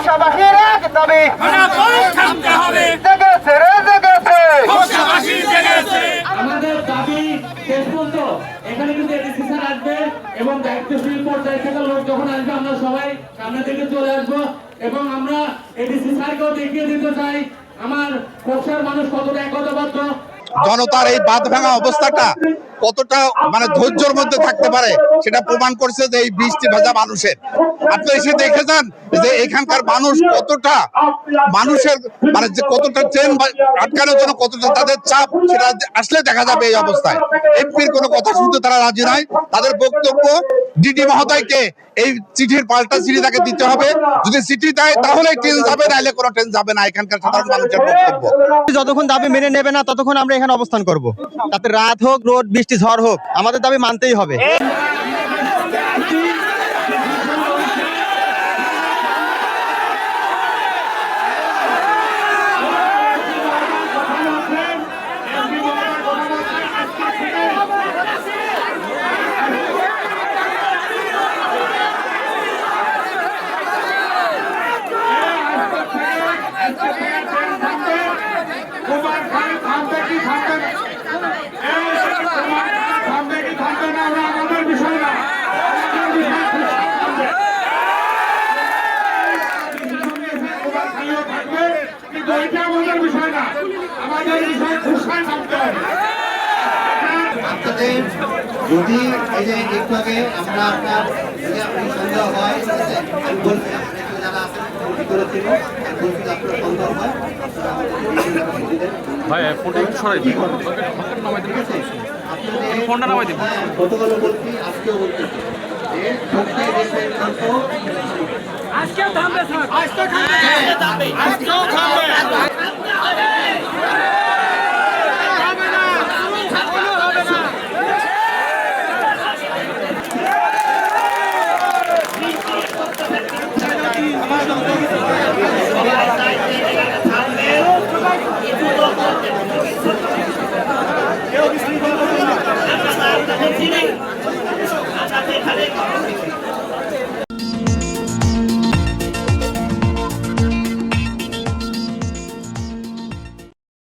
ঘোষাবাসীর এক দাবি জেগেছে রে জেগেছে। আমাদের দাবি শেষ পর্যন্ত এখানে কিন্তু এডিসি স্যার আসবে এবং দায়িত্বশীল পর্যায়ে থেকে লোক যখন আসবে আমরা সবাই সামনে থেকে চলে আসবো এবং আমরা এডিসি স্যারকেও দেখিয়ে দিতে চাই আমার খোকসার মানুষ কতটা একতাবদ্ধ। জনতার এই বাঁধ ভাঙা অবস্থাটা কতটা ধৈর্যের মধ্যে থাকতে পারে সেটা প্রমাণ করছে যে এই বৃষ্টি ভেজা মানুষের। আপনি এসে দেখেছেন যে এখানকার মানুষ কতটা মানুষের যে কতটা ট্রেন আটকানোর জন্য কতটা তাদের চাপ সেটা আসলে দেখা যাবে। এই অবস্থায় এমপির কোনো কথা শুনতে তারা রাজি নয়। তাদের বক্তব্য ডিডি মহোদয়কে এই চিঠির পাল্টা চিঠি তাকে দিতে হবে। যদি চিঠি দেয় তাহলে ট্রেন যাবে, নাইলে কোনো ট্রেন যাবে না। এখানকার সাধারণ মানুষের বক্তব্য যতক্ষণ দাবি মেনে নেবে না ততক্ষণ আমরা এখানে অবস্থান করব। তাতে রাত হোক, রোদ, বৃষ্টি, ঝড় হোক, আমাদের দাবি মানতেই হবে। যদি এই যে একটু আগে আমরা আপনার যদি আপনি সন্দেহ হয় আমি বলছি যারা আছেন ভিতরে ছিল বলছি আপনার সন্দেহ হয় গতকাল বলছি আজকেও বলছি আজকেও থামবে স্যার, আজকেও থামবে, আজকেও থামবে। আমরা